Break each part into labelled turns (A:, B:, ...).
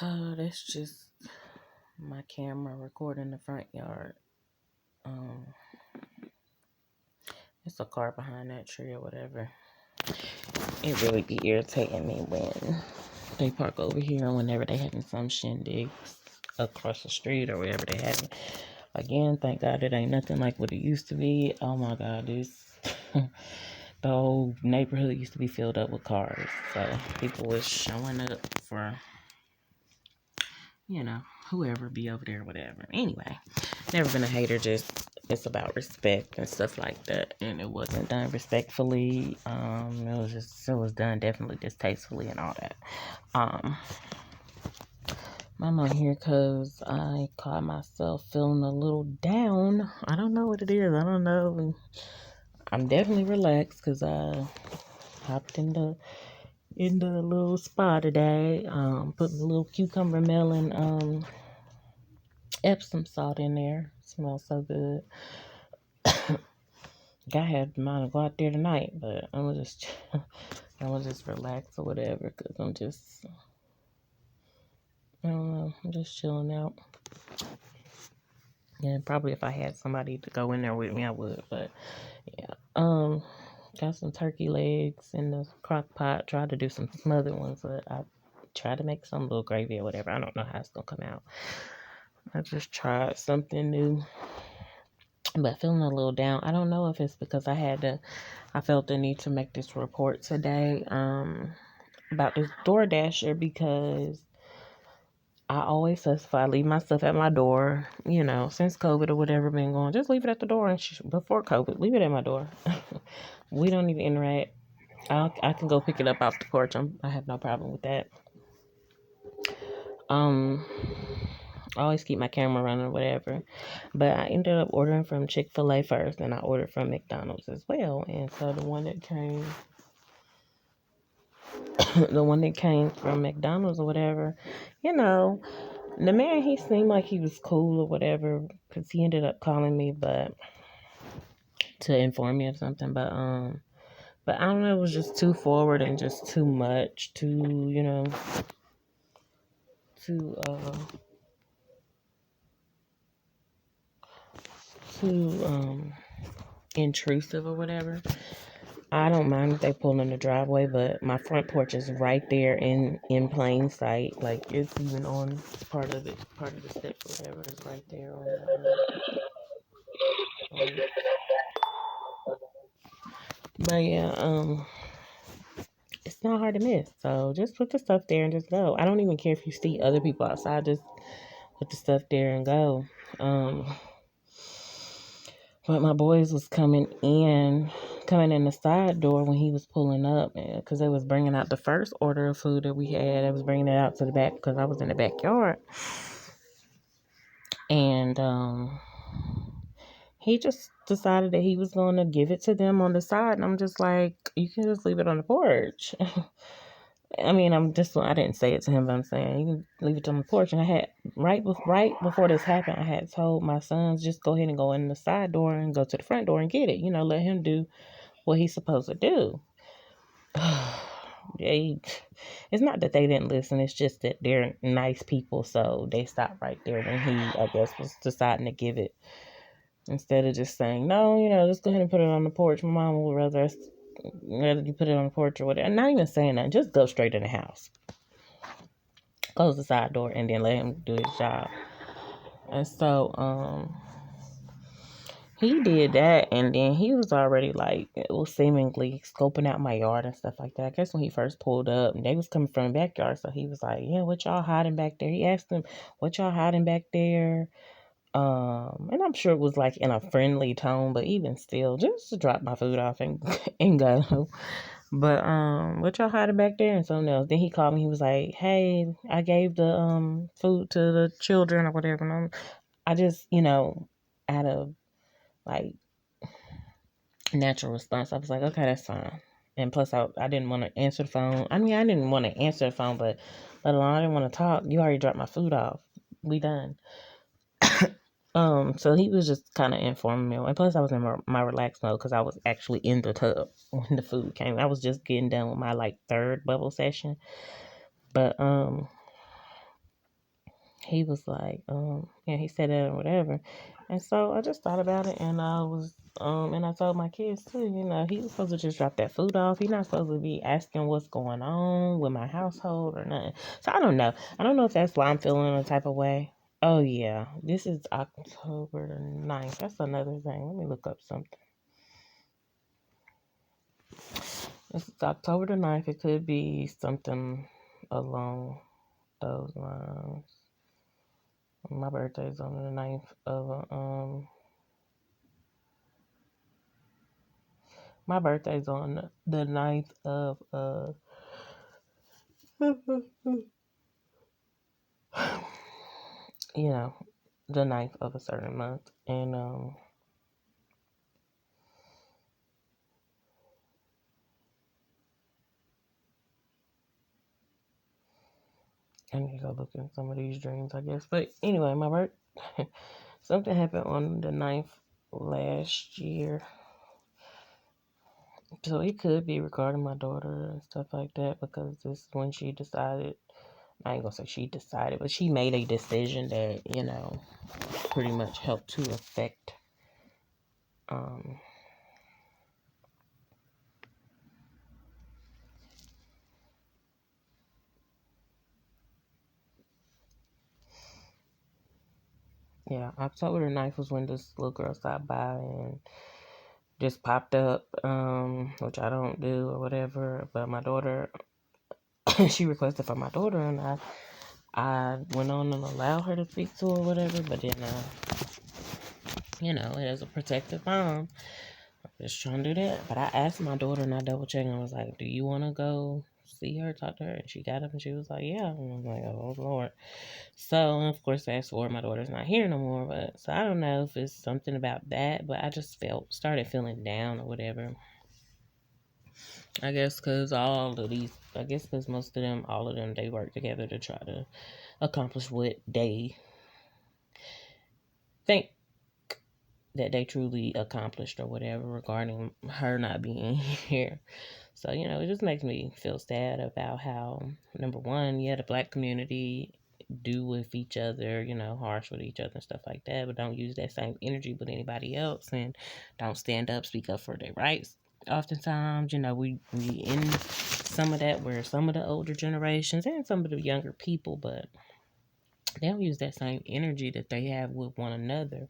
A: That's just my camera recording the front yard. Um, it's a car behind that tree or whatever. It really be irritating me when they park over here and whenever they having some shindigs across the street or wherever they having. Again, thank God it ain't nothing like what it used to be. Oh my God, this the whole neighborhood used to be filled up with cars. So people was showing up for, whoever be over there, whatever. Anyway, never been a hater, just it's about respect and stuff like that. And it wasn't done respectfully. It was done definitely distastefully and all that. Um, I'm on here because I caught myself feeling a little down. I don't know what it is. I don't know. I'm definitely relaxed because I hopped in the little spa today. Put a little cucumber melon Epsom salt in there. Smells so good. I had mine to go out there tonight, but I'm just relax or whatever because I don't know, I'm just chilling out. Yeah, probably if I had somebody to go in there with me, I would. But yeah, got some turkey legs in the crock pot. Tried to do some smothered ones, but I tried to make some little gravy or whatever. I don't know how it's gonna come out. I just tried something new, but feeling a little down. I don't know if it's because I felt the need to make this report today, about this DoorDasher because I always specify, I leave my stuff at my door, since COVID or whatever been going, just leave it at the door. And before COVID, leave it at my door. We don't need to interact. I can go pick it up off the porch. I have no problem with that. I always keep my camera running or whatever. But I ended up ordering from Chick-fil-A first, and I ordered from McDonald's as well. And so the one that came from McDonald's or whatever, the man, he seemed like he was cool or whatever, because he ended up calling me, but to inform me of something, but I don't know, it was just too forward and just too much, too intrusive or whatever. I don't mind if they pull in the driveway, but my front porch is right there in plain sight. Like, it's even on part of the steps or whatever. It's right there on but yeah, it's not hard to miss. So just put the stuff there and just go. I don't even care if you see other people outside. Just put the stuff there and go. But my boys was coming in the side door when he was pulling up, because they was bringing out the first order of food that we had. I was bringing it out to the back because I was in the backyard, and he just decided that he was going to give it to them on the side, and I'm just like, you can just leave it on the porch. I mean, I didn't say it to him, but I'm saying you can leave it on the porch. And I had, right before this happened, I had told my sons, just go ahead and go in the side door and go to the front door and get it. Let him do what he's supposed to do. It's not that they didn't listen. It's just that they're nice people. So they stopped right there when he, I guess, was deciding to give it. Instead of just saying, no, just go ahead and put it on the porch. My mom would rather you put it on the porch or whatever. And not even saying that. Just go straight in the house. Close the side door and then let him do his job. And so, he did that, and then he was already like, it was seemingly scoping out my yard and stuff like that. I guess when he first pulled up, they was coming from the backyard, so he was like, yeah, what y'all hiding back there? He asked them, what y'all hiding back there? And I'm sure it was like in a friendly tone, but even still, just to drop my food off and and go. But what y'all hiding back there and something else? Then he called me. He was like, "Hey, I gave the food to the children or whatever." And I just, out of like natural response, I was like, "Okay, that's fine." And plus, I didn't want to answer the phone. I mean, I didn't want to answer the phone, but let alone I didn't want to talk. You already dropped my food off. We done. So he was just kind of informing me. And plus, I was in my relaxed mode because I was actually in the tub when the food came. I was just getting done with my like third bubble session. But he was like, yeah, he said that or whatever. And so I just thought about it, and I told my kids too, he was supposed to just drop that food off. He's not supposed to be asking what's going on with my household or nothing. So I don't know. I don't know if that's why I'm feeling a type of way. Oh, yeah. This is October the 9th. That's another thing. Let me look up something. This is October the 9th. It could be something along those lines. My birthday's on the 9th of my birthday's on the 9th of you know, the 9th of a certain month. And I need to go look in some of these dreams, I guess. But anyway, something happened on the 9th last year. So it could be regarding my daughter and stuff like that, because this is when she decided, I ain't gonna say she decided, but she made a decision that, pretty much helped to affect, um, yeah, October the 9th was when this little girl stopped by and just popped up, which I don't do or whatever, but my daughter, she requested for my daughter, and I went on and allowed her to speak to her or whatever, but then, as a protective mom, I'm just trying to do that. But I asked my daughter, and I double checked, and I was like, do you want to go see her, talk to her? And she got up and she was like, yeah. And I'm like, oh, Lord. So, of course, fast forward, my daughter's not here no more. But so I don't know if it's something about that, but I just started feeling down or whatever. I guess because most of them, all of them, they work together to try to accomplish what they think that they truly accomplished or whatever regarding her not being here. So, it just makes me feel sad about how, number one, the black community do with each other, harsh with each other and stuff like that, but don't use that same energy with anybody else and don't stand up, speak up for their rights. Oftentimes, we in some of that where some of the older generations and some of the younger people, but they don't use that same energy that they have with one another,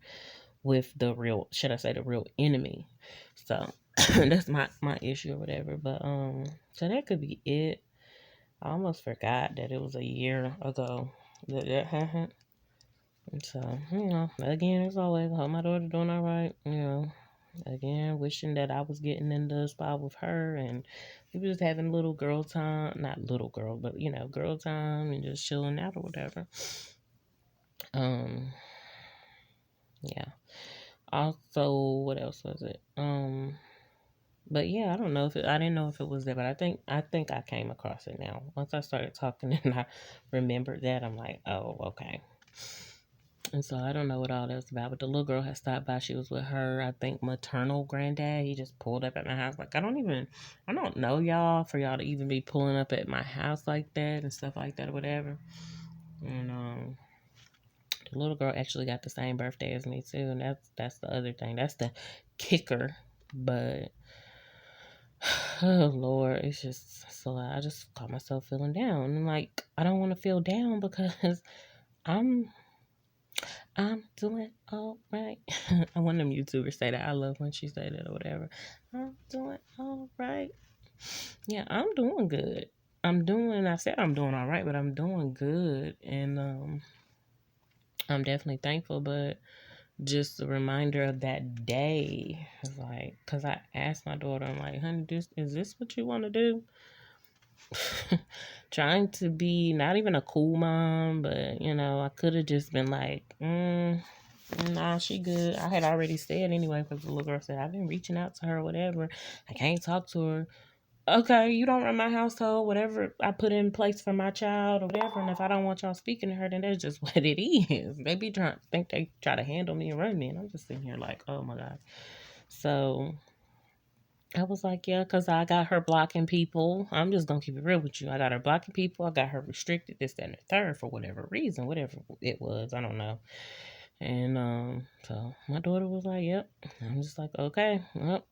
A: with the real, should I say, the real enemy. So that's my issue or whatever. But so that could be it. I almost forgot that it was a year ago that happened. And so, again, as always, I hope my daughter doing all right. Again, wishing that I was getting in the spot with her and we were just having little girl time, not little girl, but girl time and just chilling out or whatever. Um, yeah. Also, what else was it? But yeah, I don't know if I didn't know if it was there, but I think I came across it now. Once I started talking and I remembered that, I'm like, oh, okay. And so I don't know what all that's about, but the little girl had stopped by. She was with her, I think, maternal granddad. He just pulled up at my house. Like, I don't know y'all for y'all to even be pulling up at my house like that and stuff like that or whatever. And the little girl actually got the same birthday as me too, and that's the other thing. That's the kicker. But oh Lord, it's just so I just caught myself feeling down. And like, I don't want to feel down because I'm doing all right. I want them YouTubers say that. I love when she say that or whatever. I'm doing all right. Yeah, I'm doing good. I said I'm doing all right, but I'm doing good. And I'm definitely thankful, but just a reminder of that day. Like, because I asked my daughter, I'm like, honey, is this what you want to do? Trying to be not even a cool mom, but I could have just been like, nah, she good. I had already said anyway, because the little girl said, I've been reaching out to her, whatever. I can't talk to her. Okay, you don't run my household, whatever I put in place for my child or whatever, and if I don't want y'all speaking to her, then that's just what it is. They be think they try to handle me and run me, and I'm just sitting here like, oh my God. So I was like, yeah, because I got her blocking people. I'm just going to keep it real with you. I got her blocking people. I got her restricted, this, that, and the third for whatever reason, whatever it was. I don't know. And so my daughter was like, yep. I'm just like, okay, well.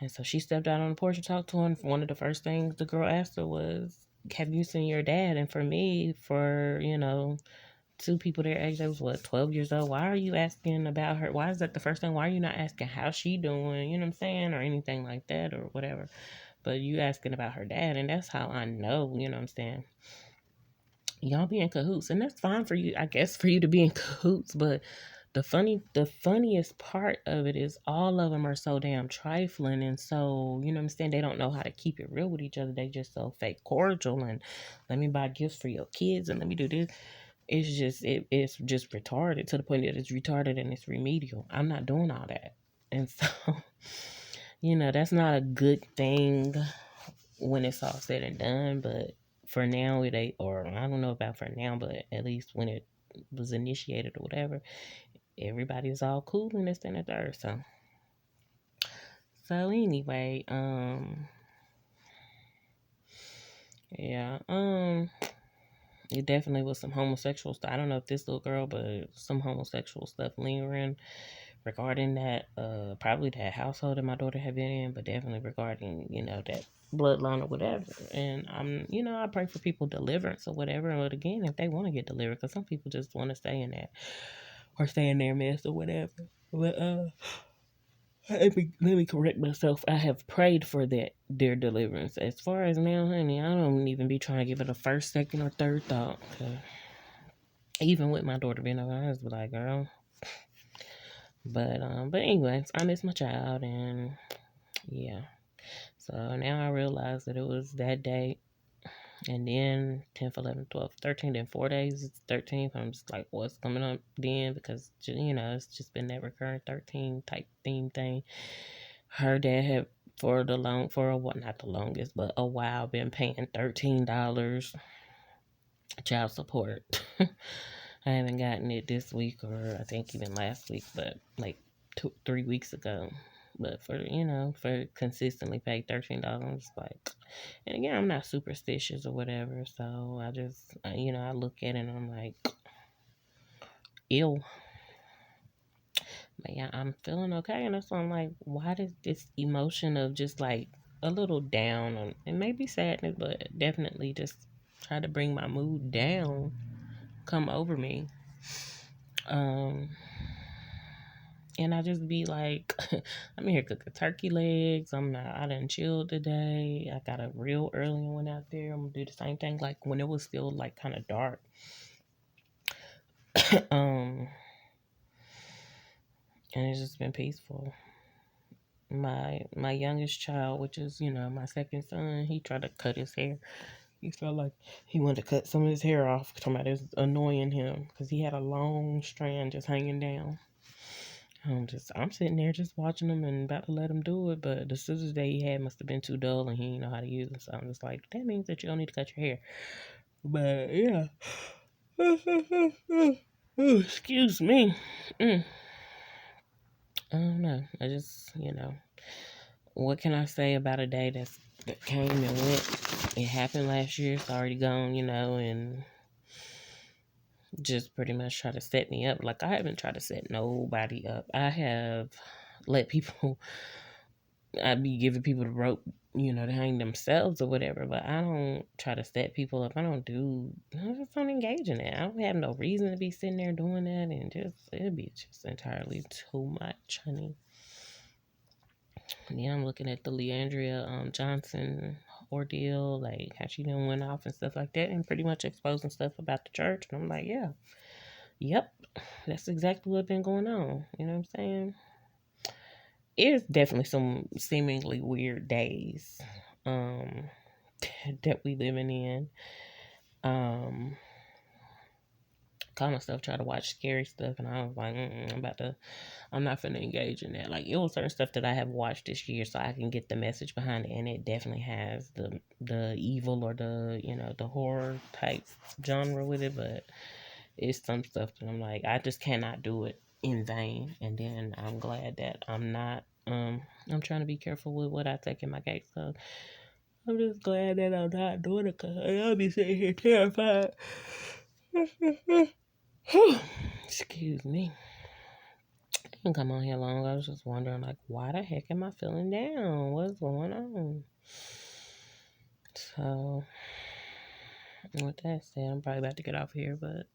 A: And so she stepped out on the porch and talked to her. And one of the first things the girl asked her was, have you seen your dad? And for me, two people their age, they was 12 years old. Why are you asking about her? Why is that the first thing? Why are you not asking how she doing? You know what I'm saying? Or anything like that or whatever. But you asking about her dad, and that's how I know, you know what I'm saying? Y'all be in cahoots, and that's fine for you, I guess, for you to be in cahoots, but the funniest part of it is all of them are so damn trifling, and so, you know what I'm saying, they don't know how to keep it real with each other. They just so fake cordial, and let me buy gifts for your kids, and let me do this. It's just retarded to the point that it's retarded and it's remedial. I'm not doing all that. And so, that's not a good thing when it's all said and done, but for now it ain't, or I don't know about for now, but at least when it was initiated or whatever, everybody's all cool in this and the third. So anyway, yeah, it definitely was some homosexual stuff. I don't know if this little girl, but some homosexual stuff lingering regarding that, probably that household that my daughter had been in, but definitely regarding, that bloodline or whatever. And I pray for people deliverance or whatever. But again, if they want to get delivered, because some people just want to stay in that or stay in their mess or whatever. But let me correct myself. I have prayed for their deliverance. As far as now, honey, I don't even be trying to give it a first, second, or third thought. Even with my daughter being over, I was like, girl. But anyways, I miss my child, and yeah. So now I realize that it was that day, and then 10th, 11th, 12th, 13th, then 4 days, it's 13th. I'm just like, what's coming up then? Because, it's just been that recurring 13 type theme thing. Her dad had, for a while, not the longest, but a while, been paying $13 child support. I haven't gotten it this week, or I think even last week, but like 3 weeks ago. But for consistently pay $13, like, and again, I'm not superstitious or whatever, so I just, I look at it and I'm like, ew. But yeah, I'm feeling okay, and that's why I'm like, why does this emotion of just like a little down, and maybe sadness, but definitely just try to bring my mood down, come over me. Um, And I just be like, I'm here cooking turkey legs. I done chilled today. I got up real early and went out there. I'm gonna do the same thing like when it was still like kind of dark. um, and it's just been peaceful. My youngest child, which is my second son, he tried to cut his hair. He felt like he wanted to cut some of his hair off. Talking about it was annoying him because he had a long strand just hanging down. I'm sitting there just watching him and about to let him do it, but the scissors that he had must have been too dull and he didn't know how to use them. So I'm just like, that means that you don't need to cut your hair. But yeah. Ooh, excuse me. I don't know. I just, what can I say about a day that came and went? It happened last year. It's already gone, and just pretty much try to set me up. Like, I haven't tried to set nobody up. I have let people, I be giving people the rope, to hang themselves or whatever, but I don't try to set people up. I just don't engage in it. I don't have no reason to be sitting there doing that, and it'd be just entirely too much, honey. Yeah, I'm looking at the Leandria Johnson ordeal, like how she done went off and stuff like that, and pretty much exposing stuff about the church. And I'm like, yeah, yep, that's exactly what's been going on. You know what I'm saying? It's definitely some seemingly weird days that we living in. Kind of stuff, try to watch scary stuff, and I was like, I'm not finna engage in that. Like, it was certain stuff that I have watched this year, so I can get the message behind it, and it definitely has the evil or the horror type genre with it, but it's some stuff that I'm like, I just cannot do it in vain. And then I'm glad that I'm not I'm trying to be careful with what I take in my case. So I'm just glad that I'm not doing it because I'll be sitting here terrified. Excuse me. I didn't come on here long. I was just wondering, like, why the heck am I feeling down? What's going on? So, with that said, I'm probably about to get off here, but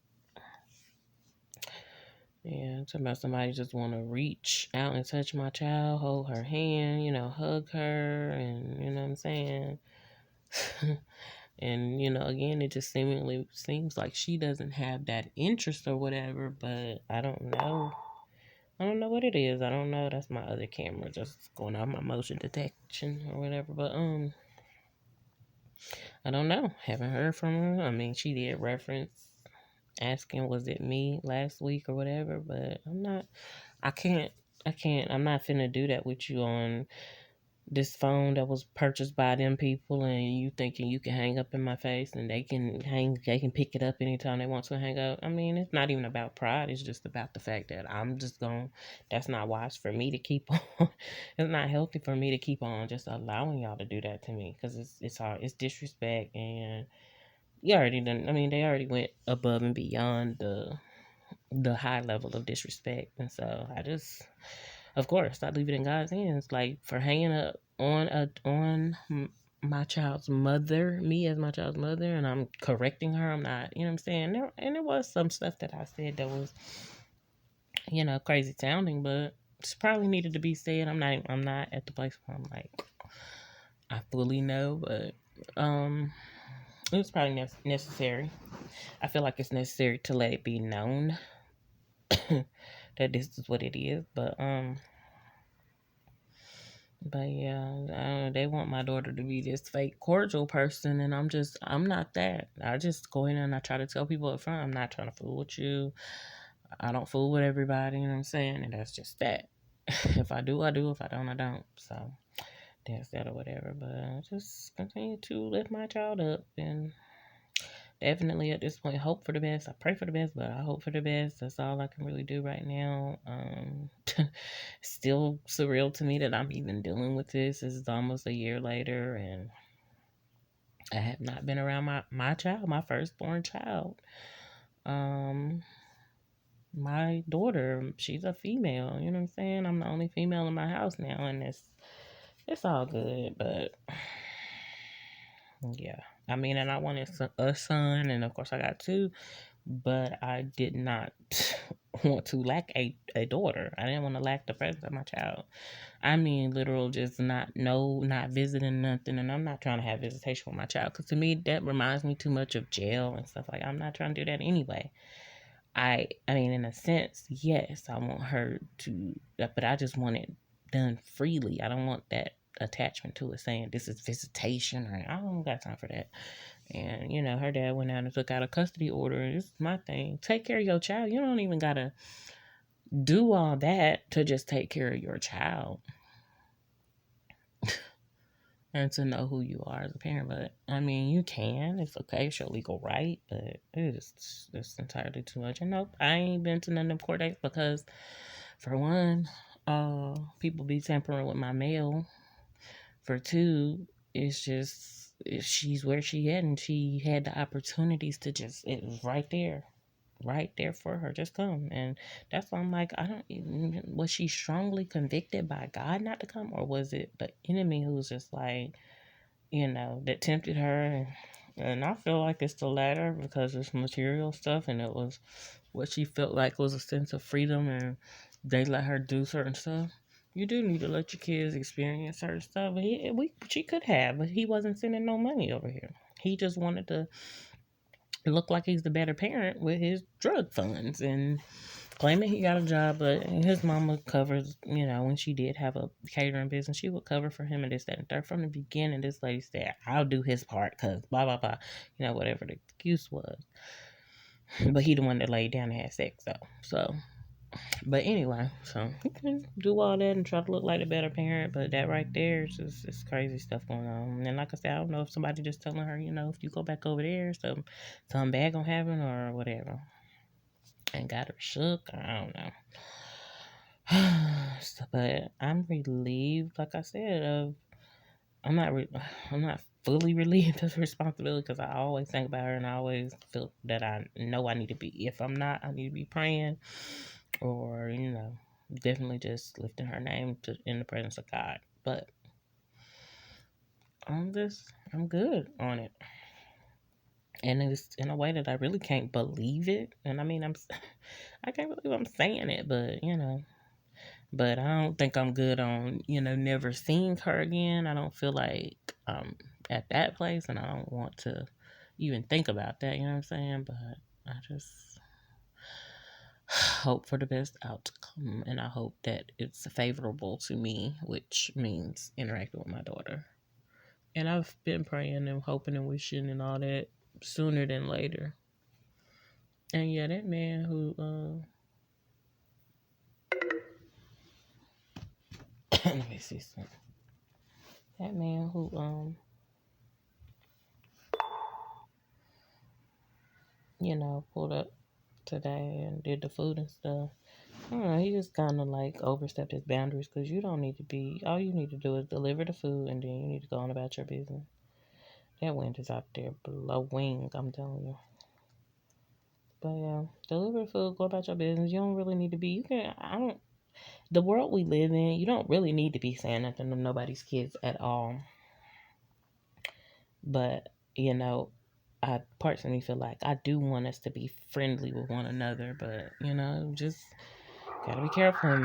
A: yeah, talking about somebody just want to reach out and touch my child, hold her hand, hug her, and you know what I'm saying? And, again, it just seemingly seems like she doesn't have that interest or whatever, but I don't know. I don't know what it is. I don't know. That's my other camera just going off my motion detection or whatever. But I don't know. Haven't heard from her. I mean, she did reference asking was it me last week or whatever, but I can't I'm not finna do that with you on this phone that was purchased by them people, and you thinking you can hang up in my face and they can pick it up anytime they want to hang up. I mean, it's not even about pride, it's just about the fact that that's not wise for me to keep on. It's not healthy for me to keep on just allowing y'all to do that to me, because it's hard, it's disrespect, and you already done. I mean, they already went above and beyond the high level of disrespect, and so I just, of course, I leave it in God's hands. Like, for hanging up on my child's mother, me as my child's mother, and I'm correcting her. I'm not, you know what I'm saying? There was some stuff that I said that was, crazy sounding, but it's probably needed to be said. I'm not at the place where I'm like, I fully know, but it was probably necessary. I feel like it's necessary to let it be known that this is what it is. But yeah, they want my daughter to be this fake cordial person, and I'm not that. I just go in and I try to tell people up front, I'm not trying to fool with you. I don't fool with everybody, you know what I'm saying? And that's just that. If I do, I do. If I don't, I don't. So that's that or whatever. But I just continue to lift my child up, and definitely at this point hope for the best. I pray for the best, but I hope for the best. That's all I can really do right now. Still surreal to me that I'm even dealing with this. This is almost a year later, and I have not been around my child, my firstborn child. Um, my daughter, she's a female. You know what I'm saying? I'm the only female in my house now, and it's all good. But yeah, I mean, and I wanted a son, and of course I got two, but I did not want to lack a daughter. I didn't want to lack the presence of my child. I mean, literal, just not visiting nothing, and I'm not trying to have visitation with my child, because to me that reminds me too much of jail and stuff. Like, I'm not trying to do that anyway. I mean, in a sense, yes, I want her to, but I just want it done freely. I don't want that attachment to it saying this is visitation, or I don't got time for that. And her dad went out and took out a custody order, and this is my thing. Take care of your child. You don't even gotta do all that to just take care of your child and to know who you are as a parent. But I mean, you can. It's okay. It's your legal right. But it's entirely too much. And nope, I ain't been to none of them court dates because, for one, people be tampering with my mail. For two, it's just, she's where she at, and she had the opportunities to just, it was right there for her. Just come. And that's why I'm like, I don't even, was she strongly convicted by God not to come, or was it the enemy who was just like, that tempted her? And I feel like it's the latter, because it's material stuff, and it was what she felt like was a sense of freedom, and they let her do certain stuff. You do need to let your kids experience certain stuff. But she could have, but he wasn't sending no money over here. He just wanted to look like he's the better parent with his drug funds, and claiming he got a job. But his mama covers, when she did have a catering business, she would cover for him and this, that, and third. From the beginning, this lady said, I'll do his part because blah, blah, blah, whatever the excuse was. But he the one that laid down and had sex, though. So, but anyway, so he can do all that and try to look like a better parent, but that right there is just, it's crazy stuff going on. And like I said, I don't know if somebody just telling her, if you go back over there, something bad gonna happen or whatever, and got her shook. I don't know. But I'm relieved, like I said, of I'm not I'm not fully relieved of the responsibility because I always think about her and I always feel that I know I need to be. If I'm not, I need to be praying or definitely just lifting her name in the presence of God. But I'm good on it, and it's in a way that I really can't believe it. And I mean, I can't believe I'm saying it, but But I don't think I'm good on, never seeing her again. I don't feel like at that place, and I don't want to even think about that, you know what I'm saying? But I just hope for the best outcome, and I hope that it's favorable to me, which means interacting with my daughter. And I've been praying and hoping and wishing and all that sooner than later. And yeah, that man who, let me see something. That man who, pulled up today and did the food and stuff. I don't know, he just kind of like overstepped his boundaries because you don't need to be, all you need to do is deliver the food and then you need to go on about your business. That wind is out there blowing, I'm telling you. But yeah, deliver the food, go about your business. You don't really need to be, the world we live in, you don't really need to be saying nothing to nobody's kids at all. But, I personally feel like I do want us to be friendly with one another, but, just gotta be careful.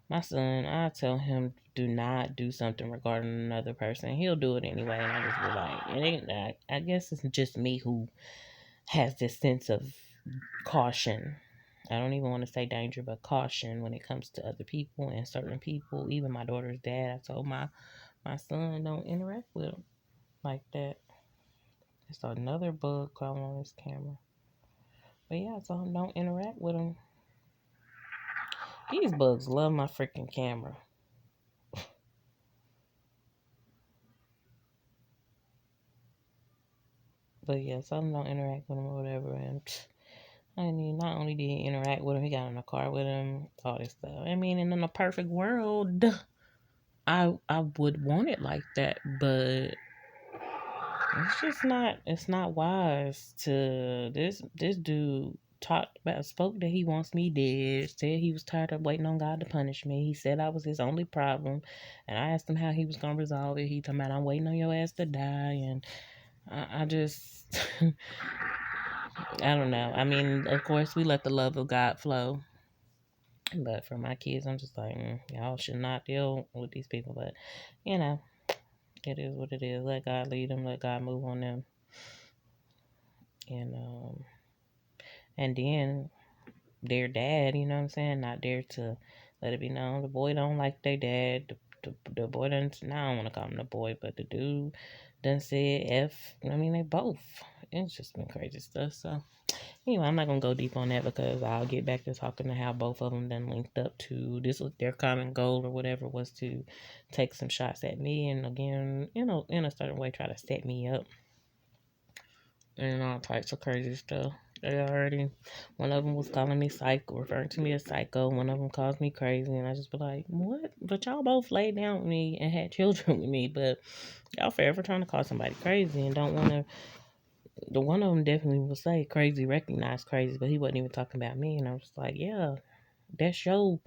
A: My son, I tell him do not do something regarding another person. He'll do it anyway, and I just be like, it ain't that. I guess it's just me who has this sense of caution. I don't even want to say danger, but caution when it comes to other people and certain people. Even my daughter's dad, I told my son don't interact with him like that. It's another bug crawling on his camera. But yeah, I told him don't interact with him. These bugs love my freaking camera. But yeah, some don't interact with him or whatever. And I mean, not only did he interact with him, he got in the car with him, all this stuff. I mean, and in a perfect world, I would want it like that, but it's just not. It's not wise to this dude spoke that he wants me dead. Said he was tired of waiting on God to punish me. He said I was his only problem, and I asked him how he was gonna resolve it. He told me I'm waiting on your ass to die, and I just. I don't know. I mean, of course, we let the love of God flow. But for my kids, I'm just like, y'all should not deal with these people. But, it is what it is. Let God lead them. Let God move on them. And and then their dad, you know what I'm saying? Not there to let it be known. The boy don't like their dad. The boy doesn't, now I don't want to call him the boy, but the dude done said F. I mean, they both. It's just been crazy stuff. So, anyway, I'm not going to go deep on that because I'll get back to talking to how both of them then linked up to this was their common goal or whatever was to take some shots at me and again, in a certain way try to set me up and all types of crazy stuff. One of them was calling me psycho, referring to me as psycho. One of them calls me crazy, and I just be like, what? But y'all both laid down with me and had children with me, but y'all forever trying to call somebody crazy and don't want to. The one of them definitely will say crazy, recognize crazy, but he wasn't even talking about me, and I was like, yeah, that's your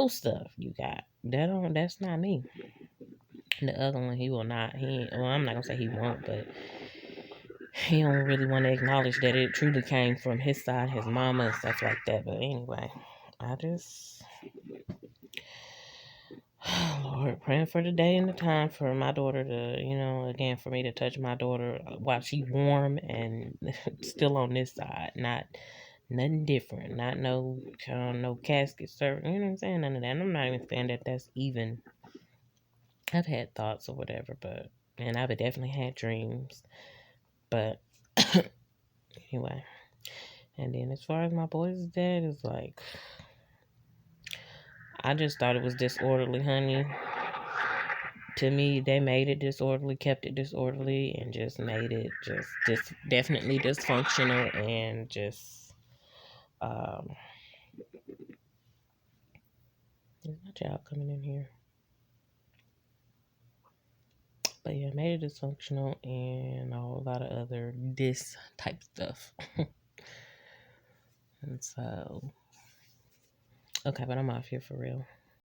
A: stuff you got. That's not me. The other one, he will not. Well, I'm not gonna say he won't, but he don't really want to acknowledge that it truly came from his side, his mama and stuff like that. But anyway, I just, Lord, praying for the day and the time for my daughter to, again, for me to touch my daughter while she warm and still on this side, not nothing different, not no casket service, you know what I'm saying? None of that. And I'm not even saying that that's even. I've had thoughts or whatever, and I've definitely had dreams, but anyway. And then as far as my boy's dad, it's like, I just thought it was disorderly, honey. To me, they made it disorderly, kept it disorderly, and just made it just definitely dysfunctional and just, um, There's my child coming in here. But yeah, made it dysfunctional and a whole lot of other this type stuff. And so, okay, but I'm off here for real.